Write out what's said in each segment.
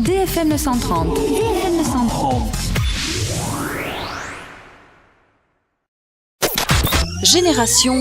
DFM 930. DFM 930. Génération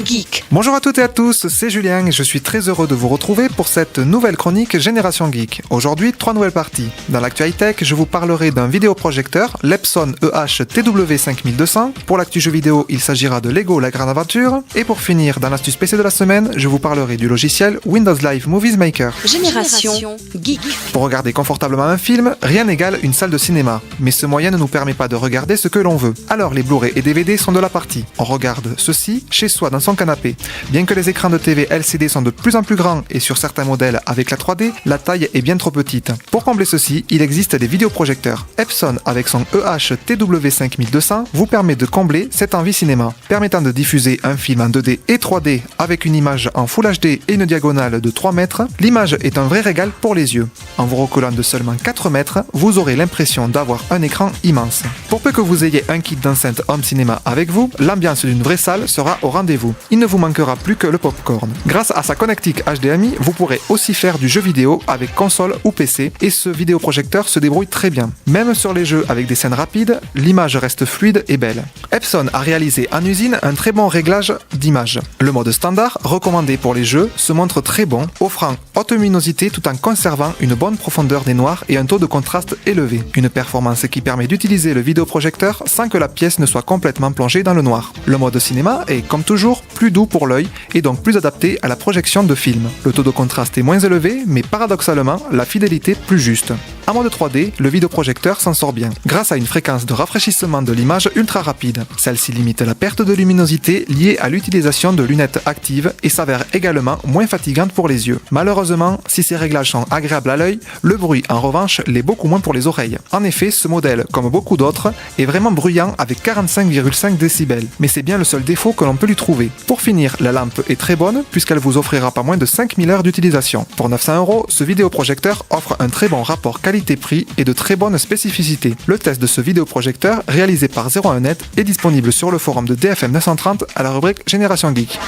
Geek. Bonjour à toutes et à tous, c'est Julien et je suis très heureux de vous retrouver pour cette nouvelle chronique Génération Geek. Aujourd'hui, 3 nouvelles parties. Dans l'actu high-tech, je vous parlerai d'un vidéoprojecteur, l'Epson EH-TW5200. Pour l'actu jeu vidéo, il s'agira de Lego La Grande Aventure. Et pour finir, dans l'astuce PC de la semaine, je vous parlerai du logiciel Windows Live Movies Maker. Génération Geek. Pour regarder confortablement un film, rien n'égale une salle de cinéma. Mais ce moyen ne nous permet pas de regarder ce que l'on veut. Alors les Blu-ray et DVD sont de la partie. On regarde ceci chez soi dans son canapé. Bien que les écrans de TV LCD sont de plus en plus grands et sur certains modèles avec la 3D, la taille est bien trop petite. Pour combler ceci, il existe des vidéoprojecteurs. Epson avec son EH-TW5200 vous permet de combler cette envie cinéma, permettant de diffuser un film en 2D et 3D avec une image en Full HD et une diagonale de 3 mètres. L'image est un vrai régal pour les yeux. En vous recollant de seulement 4 mètres, vous aurez l'impression d'avoir un écran immense. Pour peu que vous ayez un kit d'enceinte home cinéma avec vous, l'ambiance d'une vraie salle sera au rendez-vous. Il ne vous manquera plus que le popcorn. Grâce à sa connectique HDMI, vous pourrez aussi faire du jeu vidéo avec console ou PC et ce vidéoprojecteur se débrouille très bien. Même sur les jeux avec des scènes rapides, l'image reste fluide et belle. Epson a réalisé en usine un très bon réglage d'image. Le mode standard, recommandé pour les jeux, se montre très bon, offrant haute luminosité tout en conservant une bonne profondeur des noirs et un taux de contraste élevé. Une performance qui permet d'utiliser le vidéoprojecteur sans que la pièce ne soit complètement plongée dans le noir. Le mode cinéma est, comme toujours, plus doux pour l'œil et donc plus adapté à la projection de films. Le taux de contraste est moins élevé, mais paradoxalement, la fidélité plus juste. En mode 3D, le vidéoprojecteur s'en sort bien, grâce à une fréquence de rafraîchissement de l'image ultra rapide. Celle-ci limite la perte de luminosité liée à l'utilisation de lunettes actives et s'avère également moins fatigante pour les yeux. Malheureusement, si ces réglages sont agréables à l'œil, le bruit en revanche l'est beaucoup moins pour les oreilles. En effet, ce modèle, comme beaucoup d'autres, est vraiment bruyant avec 45,5 décibels, mais c'est bien le seul défaut que l'on peut lui trouver. Pour finir, la lampe est très bonne puisqu'elle vous offrira pas moins de 5000 heures d'utilisation. Pour 900 €, ce vidéoprojecteur offre un très bon rapport qualité-prix et de très bonnes spécificités. Le test de ce vidéoprojecteur, réalisé par 01net, est disponible sur le forum de DFM 930 à la rubrique Génération Geek.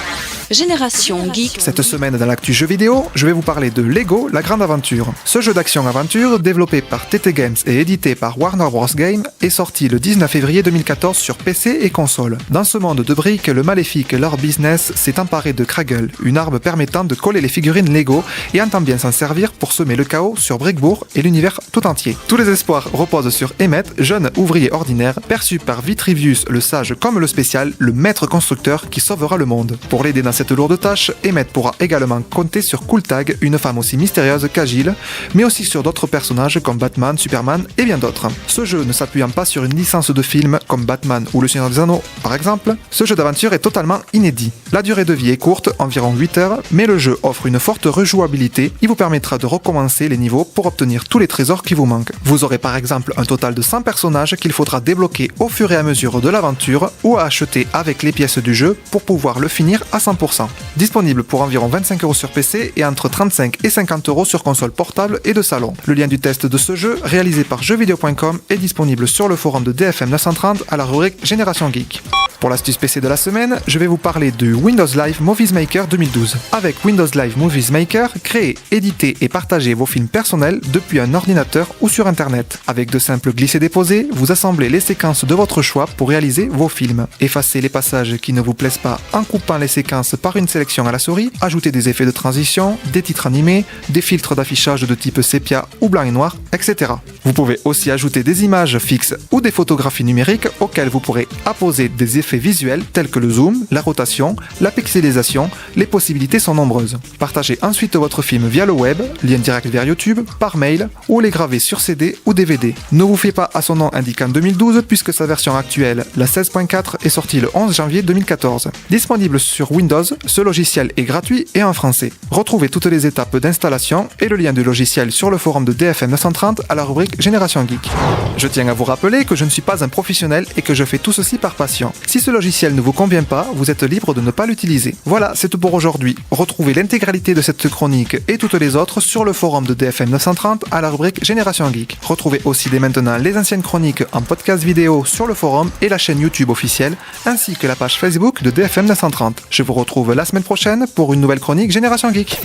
Génération Geek. Cette semaine dans l'actu jeu vidéo, je vais vous parler de Lego La Grande Aventure. Ce jeu d'action-aventure, développé par TT Games et édité par Warner Bros. Games, est sorti le 19 février 2014 sur PC et console. Dans ce monde de briques, le maléfique Lord Business s'est emparé de Kraggle, une arme permettant de coller les figurines Lego et entend bien s'en servir pour semer le chaos sur Brickbourg et l'univers tout entier. Tous les espoirs reposent sur Emmett, jeune ouvrier ordinaire, perçu par Vitrivius le sage comme le spécial, le maître constructeur qui sauvera le monde. Pour l'aider dans cette lourde tâche, Emmett pourra également compter sur Cooltag, une femme aussi mystérieuse qu'agile, mais aussi sur d'autres personnages comme Batman, Superman et bien d'autres. Ce jeu ne s'appuyant pas sur une licence de film comme Batman ou Le Seigneur des Anneaux par exemple, ce jeu d'aventure est totalement inédit. La durée de vie est courte, environ 8 heures, mais le jeu offre une forte rejouabilité. Il vous permettra de recommencer les niveaux pour obtenir tous les trésors qui vous manquent. Vous aurez par exemple un total de 100 personnages qu'il faudra débloquer au fur et à mesure de l'aventure ou à acheter avec les pièces du jeu pour pouvoir le finir à 100%. Disponible pour environ 25 € sur PC et entre 35 et 50 € sur console portable et de salon. Le lien du test de ce jeu, réalisé par jeuxvideo.com, est disponible sur le forum de DFM 930 à la rubrique Génération Geek. Pour l'astuce PC de la semaine, je vais vous parler du Windows Live Movies Maker 2012. Avec Windows Live Movies Maker, créez, éditez et partagez vos films personnels depuis un ordinateur ou sur Internet. Avec de simples glisser-déposer, vous assemblez les séquences de votre choix pour réaliser vos films. Effacez les passages qui ne vous plaisent pas en coupant les séquences par une sélection à la souris, ajoutez des effets de transition, des titres animés, des filtres d'affichage de type sépia ou blanc et noir, etc. Vous pouvez aussi ajouter des images fixes ou des photographies numériques auxquelles vous pourrez apposer des effets visuels tels que le zoom, la rotation, la pixelisation. Les possibilités sont nombreuses. Partagez ensuite votre film via le web, lien direct vers YouTube, par mail ou les graver sur CD ou DVD. Ne vous fiez pas à son nom indiquant 2012 puisque sa version actuelle, la 16.4, est sortie le 11 janvier 2014. Disponible sur Windows, ce logiciel est gratuit et en français. Retrouvez toutes les étapes d'installation et le lien du logiciel sur le forum de DFM 930 à la rubrique Génération Geek. Je tiens à vous rappeler que je ne suis pas un professionnel et que je fais tout ceci par passion. Si ce logiciel ne vous convient pas, vous êtes libre de ne pas l'utiliser. Voilà, c'est tout pour aujourd'hui. Retrouvez l'intégralité de cette chronique et toutes les autres sur le forum de DFM 930 à la rubrique Génération Geek. Retrouvez aussi dès maintenant les anciennes chroniques en podcast vidéo sur le forum et la chaîne YouTube officielle, ainsi que la page Facebook de DFM 930. Je vous retrouve la semaine prochaine pour une nouvelle chronique Génération Geek.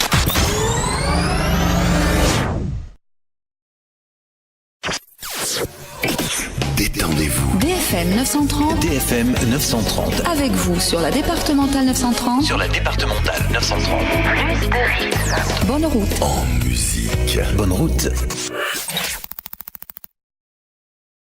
rendez-vous. DFM 930 DFM 930. avec vous sur la départementale 930. Sur la départementale 930. Bonne route. En musique. Bonne route.